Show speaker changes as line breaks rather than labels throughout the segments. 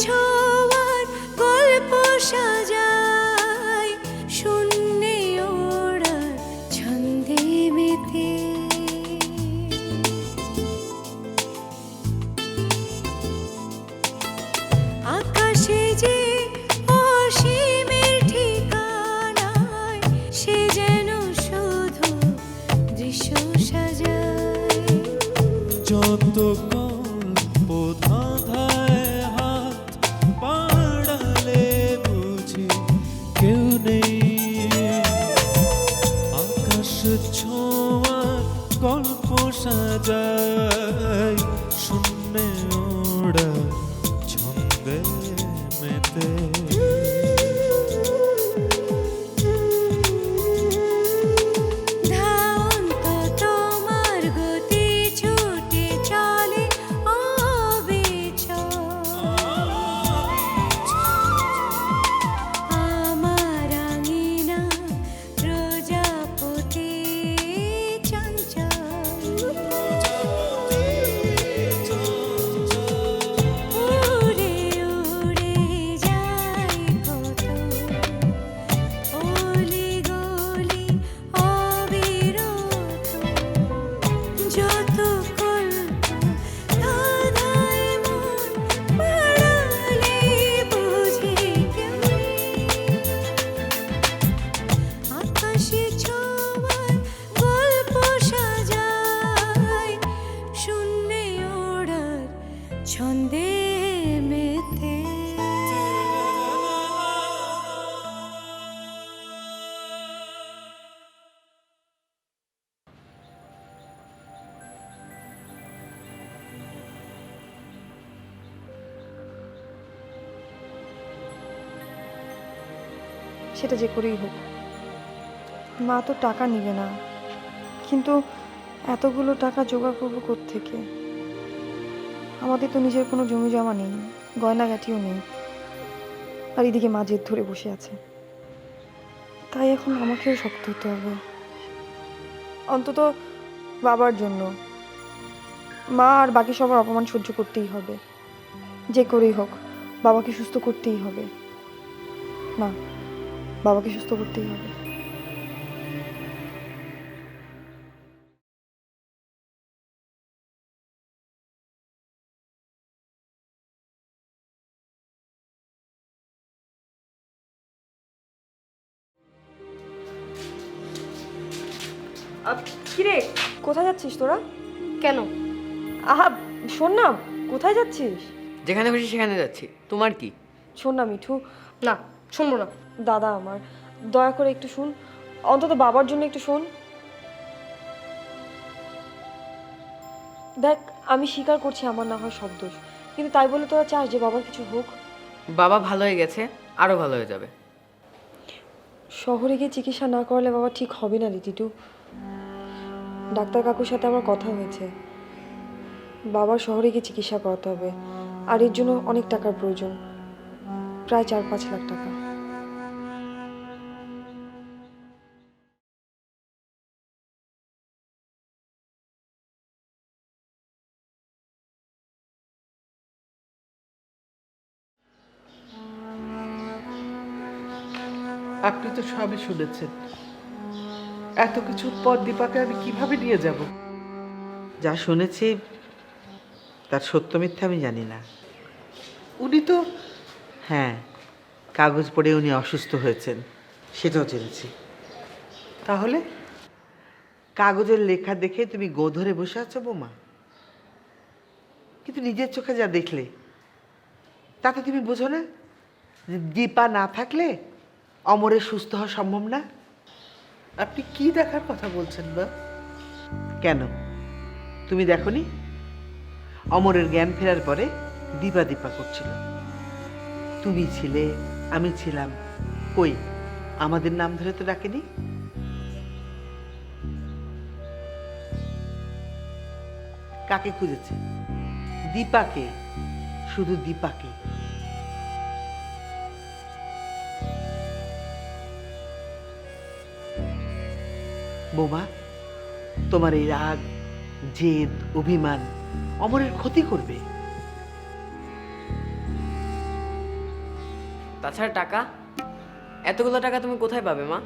ছোঁয়ার গল্প সাজাই শূন্যে ওড়ার ছন্দে মেতে। আকাশে যে অসীমের ঠিকানায় সে যেন শুধু দৃশ্য সাজায়।
যত গল্প ধাঁধায় হাত বাড়ালে বুঝি কেউ নেই, আকাশ ছোঁয়ার গল্প সাজায় শূন্যে ওড়া ছন্দে মেতে।
ধাওন্ত তোমার গতি ছুটে চলে অবিচল। আমার আঙিনা প্রজাপতি চঞ্চল। উড়ে উড়ে যাই কত অলি গলি অবিরত। যত কল্প ধাঁধায় মন বাড়ালে বুঝি কেউ নেই। আকাশে ছোঁয়ার গল্প সাজাই শূন্যে ওড়ার ছন্দে মেতে।
সেটা যে করেই হোক। মা তো টাকা নিবে না, কিন্তু এতগুলো টাকা জোগাড় করবো কোত্থেকে? আমাদের তো নিজের কোনো জমি জমা নেই, গয়নাগাটিও নেই, আর এদিকে মা জেদ ধরে বসে আছে। তাই এখন আমাকেও শক্ত হতে হবে, অন্তত বাবার জন্য। মা আর বাকি সবার অপমান সহ্য করতেই হবে, যে করেই হোক বাবাকে সুস্থ করতেই হবে। না, বাবাকে সুস্থ করতেই হবে। কিরে, কোথায় যাচ্ছিস তোরা?
কেন?
আহা শোন না, কোথায় যাচ্ছিস?
যেখানে খুশি সেখানে যাচ্ছি, তোমার কি?
শোন না মিঠু,
না, শুনবো না।
দাদা আমার, দয়া করে একটু শুন, অন্তত বাবার জন্য একটু শোন। দেখ, আমি স্বীকার করছি আমার না হয় সব দোষ, কিন্তু তাই বলে তোরা চাস যে বাবার কিছু হোক?
বাবা ভালো হয়ে গেছে, আরো ভালো হয়ে যাবে।
শহরে গিয়ে চিকিৎসা না করলে বাবা ঠিক হবে না রে টিটু। ডাক্তার কাকুর সাথে আমার কথা হয়েছে, বাবার শহরে গিয়ে চিকিৎসা করাতে হবে, আর এর জন্য অনেক টাকার প্রয়োজন, প্রায় 4-5 লাখ টাকা।
আপনি তো সবই শুনেছেন, এত কিছুর পর দীপাকে আমি কিভাবে নিয়ে যাব?
যা শুনেছি তার সত্য মিথ্যা আমি জানি না।
উনি তো
হ্যাঁ, কাগজ পড়ে উনি অসুস্থ হয়েছেন সেটাও জেনেছি।
তাহলে
কাগজের লেখা দেখে তুমি গো ধরে বসে আছো বৌমা, কিন্তু নিজের চোখে যা দেখলে তাতে তুমি বোঝো না যে দীপা না থাকলে অমরের সুস্থ হওয়া সম্ভব না?
আপনি কি দেখার কথা বলছেন না?
কেন তুমি দেখনি অমরের জ্ঞান ফেরার পরে দীপা দীপা করছিল, তুমি ছিলে, আমি ছিলাম, কই আমাদের নাম ধরে তো ডাকেনি। কাকে খুঁজেছে? দীপাকে, শুধু দীপাকে। বোমা, তোমার এই রাগ, জেদ, অভিমান অমরের ক্ষতি করবে।
তাছাড়া টাকা, এতগুলো টাকা তুমি কোথায় পাবে মা?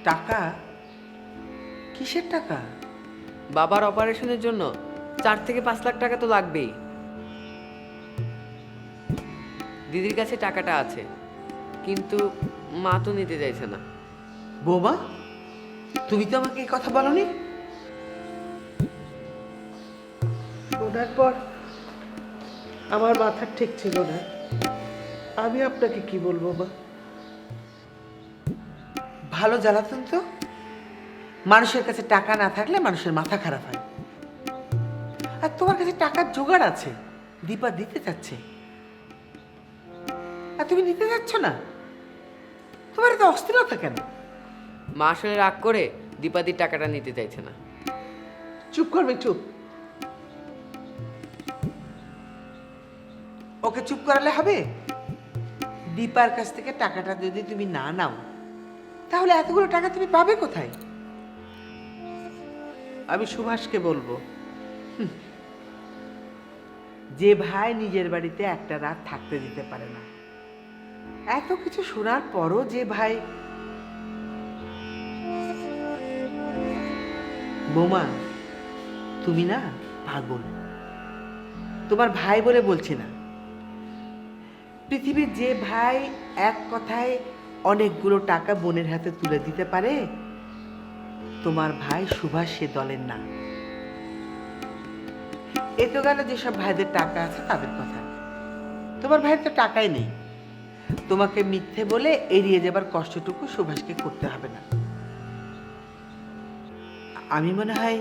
টাকা? কিসের টাকা?
বাবার অপারেশনের জন্য 4 থেকে 5 লাখ টাকা তো লাগবেই। দিদির কাছে টাকাটা আছে, কিন্তু মা তো নিতে চাইছে না।
বৌমা, তুমি তো আমাকে এই কথা বলনি।
শোনার পর আমার মাথা ঠিক ছিল না। আমি আপনাকে কি বলবো মা?
ভালো জ্বালাতন তো। মানুষের কাছে টাকা না থাকলে মানুষের মাথা খারাপ হয়। আর তোমার কাছে টাকার জোগাড় আছে, দীপা দিতে চাচ্ছে, আর তুমি নিতে যাচ্ছ না। তোমার এত অস্থিরতা কেন?
মা আসলে রাগ করে দীপাদির টাকাটা নিতে চাইছে না।
চুপ করবে, চুপ।
ওকে চুপ করালে হবে? দীপার কাছ থেকে টাকাটা যদি তুমি না নাও, তাহলে এতগুলো টাকা তুমি পাবে কোথায়?
আমি সুভাষকে বলবো।
যে ভাই নিজের বাড়িতে একটা রাত থাকতে দিতে পারে না, এত কিছু শোনার পরও যে ভাই। বৌমা, তুমি না পাগল। তোমার ভাই বলে বলছি না। পৃথিবীর যে ভাই এক কথায় অনেকগুলো টাকা বোনের হাতে তুলে দিতে পারে, তোমার ভাই সুভাষ সে দলের না। এ তো গেল যেসব ভাইদের টাকা আছে তাদের কথা। তোমার ভাইয়ের তো টাকাই নেই। তোমাকে মিথ্যে বলে এড়িয়ে যাবার কষ্টটুকু সুভাষকে করতে হবে না। আমি মনে হয়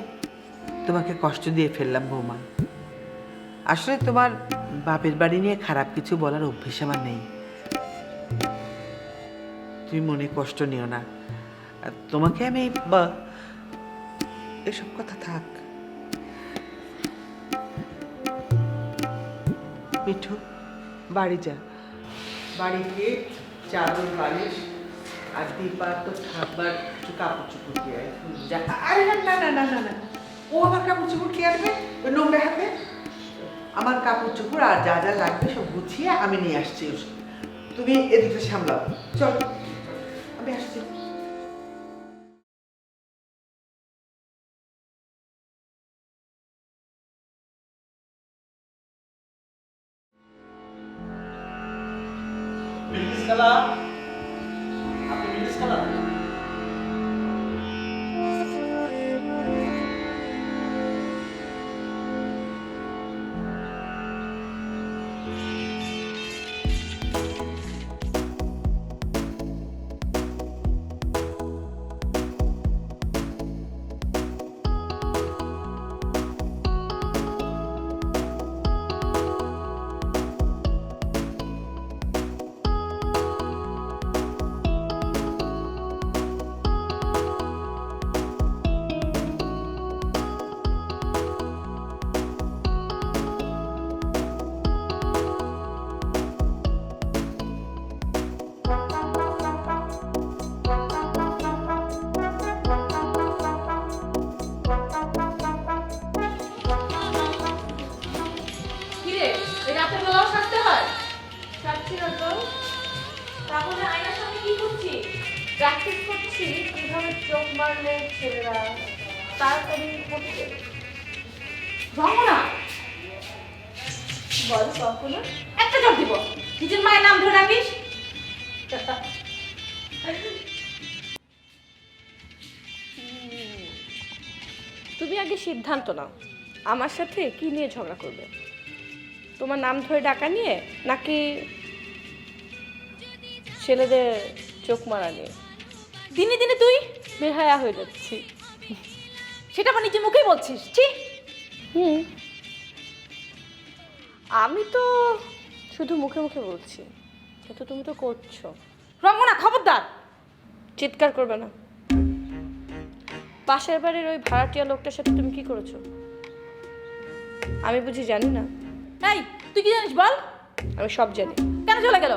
তোমাকে কষ্ট দিয়ে ফেললাম বৌমা। আসলে তোমার বাপের বাড়ি নিয়ে খারাপ কিছু বলার অভ্যেস আমার নেই। তুমি মনে কষ্ট নিও না। আর তোমাকে আমি
মা, এসব কথা থাক।
মিঠু, বাড়ি যা। বাড়ি গিয়ে চাদর বালিশ আর দীপা তো থাকবার একটু কাপড় চোপড় দিয়ে আয়। যা। আরে না না না না না, ও আমার কাপড় চোপড় কে আনবে ওই নোংরা হাতে? আমার কাপড় চোপড় আর যা যা লাগবে সব গুছিয়ে আমি নিয়ে আসছি। তুমি এদিকে সামলাও। চল, আমি আসছি।
বিলকিস খালা, আপনি বিলকিস খালা?
কিরে, এই রাতের বেলাও সাজতে হয়? সাজছি না তো। তাহলে আয়নার সামনে কি করছি? প্র্যাকটিস করছি কিভাবে চোখ মারলে ছেলেরা তাড়াতাড়ি করতে। রমনা, বল কখনো একটা জব দিব। নিজের মায়ের নাম ধরে রাখিস। তুমি আগে সিদ্ধান্ত নাও, আমার সাথে কি নিয়ে ঝগড়া করবে? তোমার নাম ধরে ডাকা নিয়ে, নাকি ছেলেদের চোখ মারা নিয়ে? দিনে দিনে তুই বেহায়া হয়ে যাচ্ছি। সেটা আমার নিজের মুখেই বলছিস? ছি। আমি তো শুধু মুখে মুখে বলছি, কিন্তু তুমি তো করছো। রঙ্গনা, খবরদার চিৎকার করবে না। পাশের বাড়ির ওই ভাড়াটিয়া লোকটার সাথে তুমি কি করেছো আমি বুঝি জানি না? এই, তুই কি জানিস বল? আমি সব জানি। কেন চলে গেল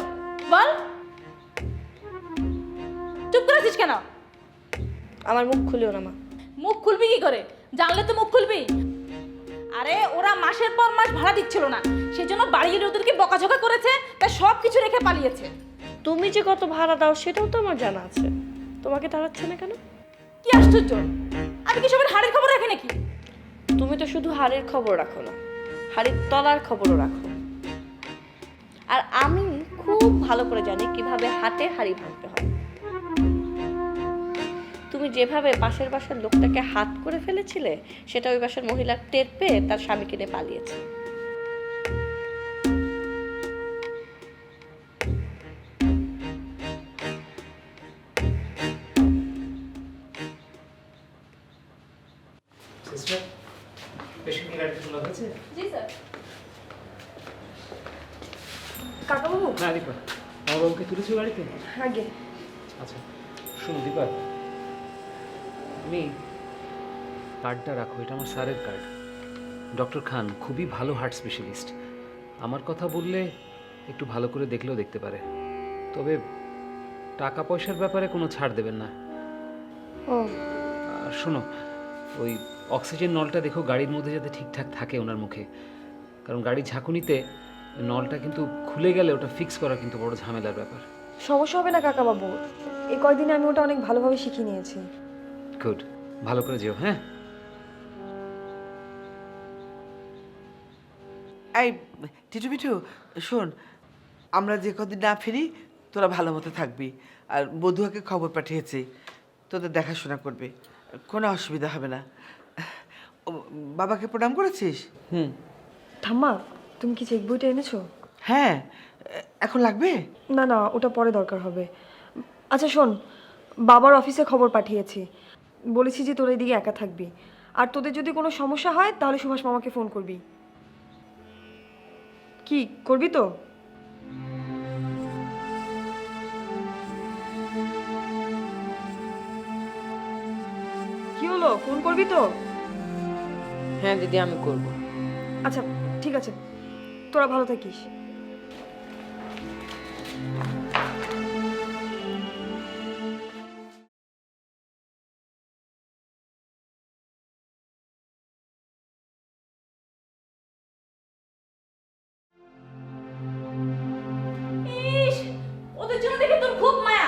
বল? চুপ করে আছিস কেন? আমার মুখ খুলিও না মা। মুখ খুলবি কি করে? জানলে তো মুখ খুলবি। আরে ওরা মাসের পর মাস ভাড়া দিচ্ছিল না, সেজন্য বাড়ির ওদেরকে বকাঝকা করেছে, তাই সব কিছু রেখে পালিয়েছে।
তুমি যে কত ভাড়া দাও সেটাও তো আমার জানা আছে। তোমাকে তাড়াচ্ছে না কেন?
কি আশ্চর্য, আমি কি সবার হাড়ের খবর রাখি নাকি?
তুমি তো শুধু হাড়ের খবর রাখো না, হাড়ের তলার খবরও রাখো। আর আমি খুব ভালো করে জানি কিভাবে হাতে হাড়ি ভাঙতে হয়। তুমি যেভাবে পাশের বাসার লোকটাকে হাত করে ফেলেছিলে, সেটা ওই বাসার মহিলা টের পেয়ে তার স্বামীকে নিয়ে পালিয়েছে।
সিস্টার, পেশেন্টকে গাড়িতে তোলা হয়েছে?
জি স্যার।
কাকাবাবু
না দীপা, আমার বাবুকে তুলেছো গাড়িতে?
আগে
আচ্ছা শোনো দীপা, আমি কার্ডটা রাখো, এটা আমার স্যারের কার্ড। ডক্টর খান খুবই ভালো হার্ট স্পেশালিস্ট। আমার কথা বললে একটু ভালো করে দেখলেও দেখতে পারে, তবে টাকা পয়সার ব্যাপারে কোনো ছাড় দেবেন না।
ও
আর শোনো, ওই অক্সিজেন নলটা দেখো গাড়ির মধ্যে যাতে ঠিকঠাক থাকে ওনার মুখে, কারণ গাড়ির ঝাঁকুনিতে নলটা কিন্তু খুলে গেলে ওটা ফিক্স করা কিন্তু বড় ঝামেলার ব্যাপার।
সমস্যা হবে না কাকাবাবু, এই কয়দিনে আমি ওটা অনেক ভালোভাবে শিখে নিয়েছি।
গুড, ভালো করে যেও। হ্যাঁ,
এই টিটু পিটু, শোন, আমরা যে কদিন না ফিরি তোরা ভালো মতো থাকবি। আর বধুয়াকে খবর পাঠিয়েছি, তোদের দেখাশোনা করবে, কোনো অসুবিধা হবে না। ও, বাবাকে প্রণাম করেছিস?
ঠাম্মা, তুমি কি চেক বইটা এনেছো?
হ্যাঁ, এখন লাগবে?
না না, ওটা পরে দরকার হবে। আচ্ছা শোন, বাবার অফিসে খবর পাঠিয়েছি, বলেছি যে তোরা এদিকে একা থাকবি, আর তোদের যদি কোনো সমস্যা হয় তাহলে সুভাষ মামাকে ফোন করবি। কি করবি তো? কি হলো, ফোন করবি তো?
হ্যাঁ দিদি, আমি করব।
আচ্ছা ঠিক আছে, তোরা ভালো থাকিস।
ইস, ওদের জন্য দেখে তোর খুব মায়া।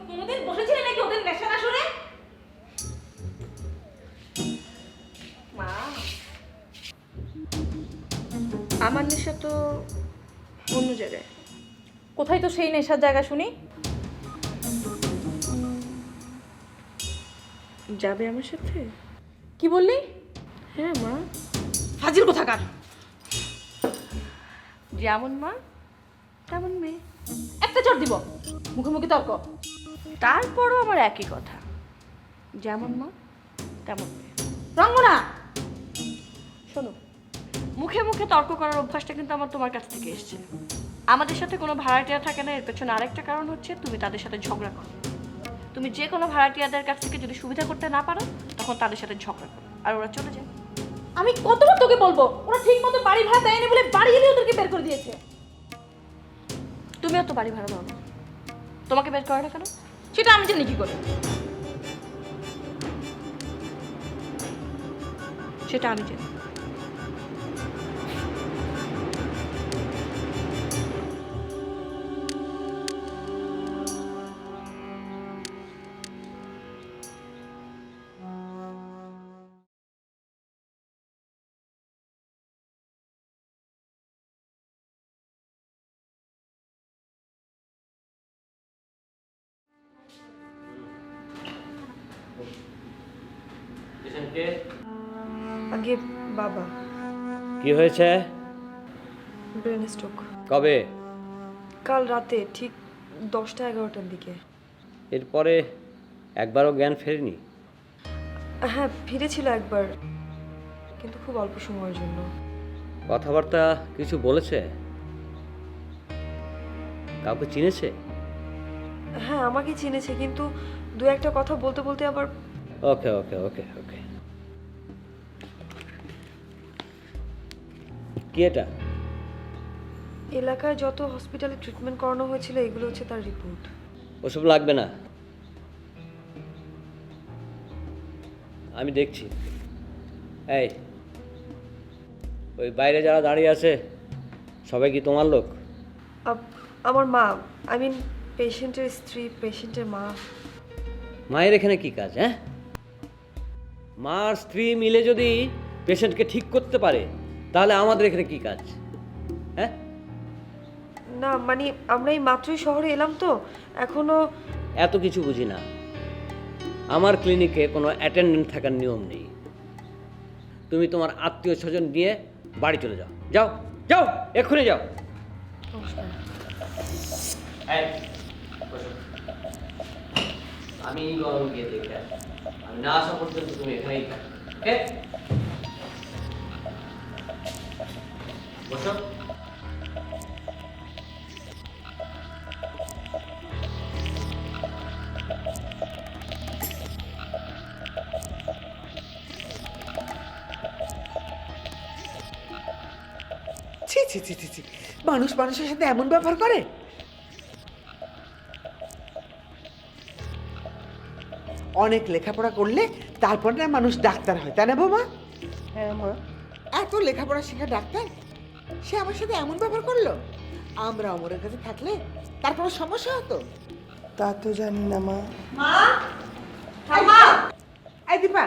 কোনোদিন বসেছিলি নাকি ওদের নেশা না শুনে? মা,
আমার নেশা তো অন্য জায়গায়।
কোথায় তো সেই নেশার জায়গা শুনি?
যাবে আমার সাথে?
কি বললি?
হ্যাঁ মা,
ফাজিল কোথাকার।
যেমন মা তেমন মেয়ে।
একটা চড় দিব, মুখে মুখে তর্ক।
তারপরও আমার একই কথা, যেমন মা তেমন মেয়ে।
রঙ্গনা,
শোনো, মুখে মুখে তর্ক করার অভ্যাসটা কিন্তু আমার তোমার কাছ থেকে এসেছে। আমাদের সাথে কোনো ভাড়াটিয়া থাকে না, এর পেছনে আরেকটা কারণ হচ্ছে তুমি তাদের সাথে ঝগড়া করো। তুমি যে কোনো ভাড়াটিয়াদের কাছ থেকে যদি সুবিধা করতে না পারো, তখন তাদের সাথে ঝগড়া করো আর ওরা চলে যায়।
আমি কতবার তোকে বলবো, ওরা ঠিক মতো বাড়ি ভাড়া দেয়নি বলে বাড়ি এলে ওদেরকে বের করে দিয়েছে।
তুমিও তো বাড়ি ভাড়া দাও না, তোমাকে বের করে না কেন?
সেটা আমি জানি কি করে।
সেটা আমি জানি।
পেশেন্টকে
আগে বাবা,
কি হয়েছে?
Brain stroke.
কবে?
কাল রাতে ঠিক 10টা-11টার দিকে।
এরপরে একবারও জ্ঞান ফেরেনি?
হ্যাঁ ফিরেছিল একবার, কিন্তু খুব অল্প সময়ের জন্য।
কথাবার্তা কিছু বলেছে? কাউকে চিনেছে?
হ্যাঁ আমাকে চিনেছে, কিন্তু দু একটা কথা বলতে বলতে আবার।
ওকে ওকে ওকে ওকে। কি এটা?
এলাকায় যত হসপিটালে ট্রিটমেন্ট করানো হয়েছিল এগুলো হচ্ছে তার রিপোর্ট।
ওসব লাগবে না, আমি দেখছি। এই, ওই বাইরে যারা দাঁড়িয়ে আছে সবাই কি তোমার লোক?
আমার মা, আই মিন পেশেন্টের স্ত্রী, পেশেন্টের মা।
মায়ের এখানে কি কাজ? হ্যাঁ, মা আর স্ত্রী মিলে যদি পেশেন্টকে ঠিক করতে পারে তাহলে আমাদের এখানে কি কাজ? হ্যাঁ,
না মানে আমরা এই মাত্রই শহরে এলাম তো এখনো।
এত কিছু বুঝি না। আমার ক্লিনিকে কোনো অ্যাটেন্ডেন্ট থাকার নিয়ম নেই। তুমি তোমার আত্মীয় স্বজন নিয়ে বাড়ি চলে যাও। যাও যাও, এক্ষুনি যাও। আমি গিয়ে দেখে আসি। আমি না আসা পর্যন্ত তুমি এখানেই থাকো। ওকে, বসো।
ছি ছি ছি ছি ছি, মানুষ মানুষের সাথে এমন ব্যবহার করে? অনেক লেখাপড়া করলে তারপর না মানুষ ডাক্তার হয়, তাই না বাবা?
হ্যাঁ মা,
এত লেখাপড়া শেখা ডাক্তার, সে আমার সাথে এমন ব্যবহার করলো। আমরা অমরের কাছে থাকলে তার কোনো সমস্যা হতো?
তা তো জানি না মা।
এই দীপা,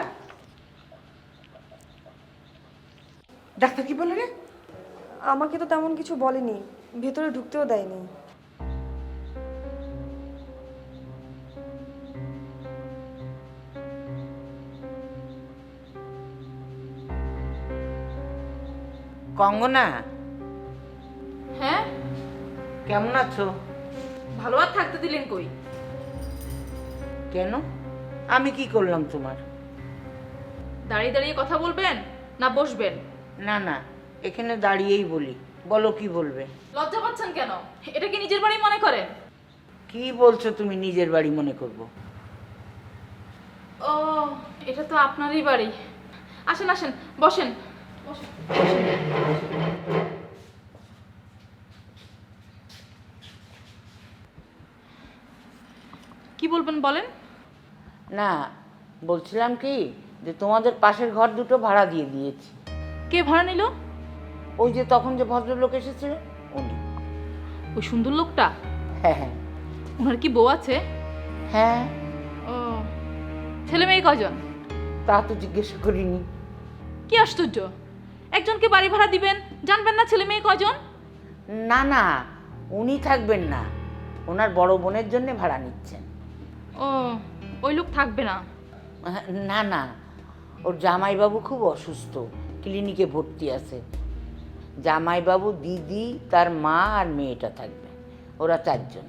ডাক্তার কি বলে রে?
আমাকে তো তেমন কিছু বলেনি, ভেতরে ঢুকতেও দেয়নি।
কঙ্গনা,
হ্যাঁ,
কেমন আছো?
ভালো আর থাকতে দিলেন কই?
কেন, আমি কি করলাম তোমার?
দাঁড়িয়ে দাঁড়িয়ে কথা বলবেন না বসবেন?
না না, এখানে দাঁড়িয়েই বলি। বলো কি বলবে?
লজ্জা পাচ্ছেন কেন? এটা কি নিজের বাড়ি মনে করেন?
কি বলছো তুমি নিজের বাড়ি মনে করব?
ও, এটা তো আপনারই বাড়ি। আসেন আসেন, বসেন বসেন। কি বলবেন বলেন?
না, বলছিলাম কি যে তোমাদের পাশের ঘর দুটো ভাড়া দিয়ে দিয়েছি।
কে ভাড়া নিল?
ওই যে তখন যে ভদ্রলোক এসেছিল উনি।
ওই সুন্দর লোকটা?
হ্যাঁ হ্যাঁ
ওনার কি বউ আছে?
হ্যাঁ।
ও, ছেলে মেয়ে কজন?
তা তো জিজ্ঞেস করিনি।
কি আশ্চর্য, একজনকে বাড়ি ভাড়া দিবেন, জানবেন না ছেলে মেয়ে কজন?
না না, উনি থাকবেন না, ওনার বড় বোনের জন্য ভাড়া নিচ্ছেন।
ও, ওই লোক থাকবে না?
না না, ওর জামাইবাবু খুব অসুস্থ, ক্লিনিকে ভর্তি আছে। জামাইবাবু, দিদি, তার মা আর মেয়েটা থাকবে, ওরা 4 জন।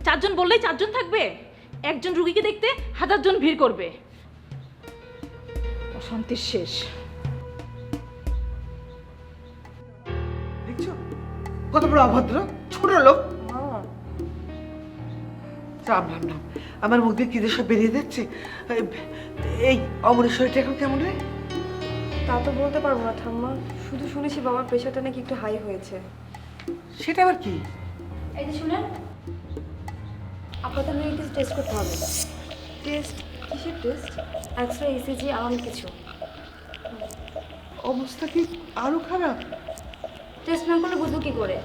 4 জন বললেই 4 জন থাকবে? একজন রুগীকে দেখতে 1000 জন ভিড় করবে। অশান্তির শেষ।
দেখছো কত বড় অভদ্র ছোট লোক। রাম রাম রাম, আমার মুখ দিয়ে কি যে সব বেরিয়ে যাচ্ছে। এই অমরের শরীরটা এখন কেমন রে?
তা তো বলতে পারবো না ঠাম্মা, শুধু শুনেছি বাবার প্রেশারটা নাকি একটু হাই হয়েছে।
সেটা আবার কি?
এই যে শুনেন, আপনাদের মেয়ে কিছু টেস্ট করতে হবে।
টেস্ট? কিসের টেস্ট?
এক্সরে, ইসিজি আর অনেক কিছু।
অবস্থা কি আরো খারাপ?
টেস্ট না করলে বুঝবো কি করে?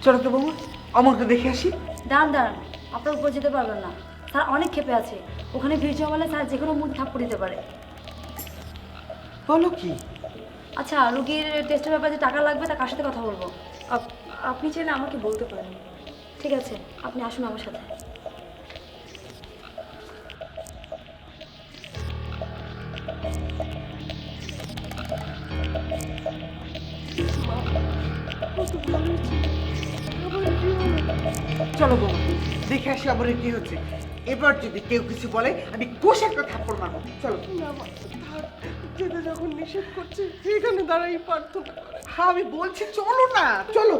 চলো তো বাবু, অমরকে দেখে আসি।
দাঁড়ান দাঁড়ান, আপনার উপর যেতে পারবেন না, স্যার অনেক ক্ষেপে আছে। ওখানে ভিড় জমালে স্যার যে কোনো মুহূর্তে থাপ্পড় দিতে পারে।
বলো কি?
আচ্ছা, রুগীর টেস্টের ব্যাপারে যে টাকা লাগবে তা কার সাথে কথা বলবো?
আপনি চাইলে আমাকে বলতে পারেন।
ঠিক আছে, আপনি আসুন আমার সাথে।
চলো বাবু, দেখে আসি অমরের কি হচ্ছে। এবার যদি কেউ কিছু বলে আমি কোষ একটা থাপ্পড় মারবো। চলো।
যেতে যখন নিষেধ করছে এখানে দাঁড়াই প্রার্থনা করে।
হ্যাঁ আমি বলছি চলো না, চলো।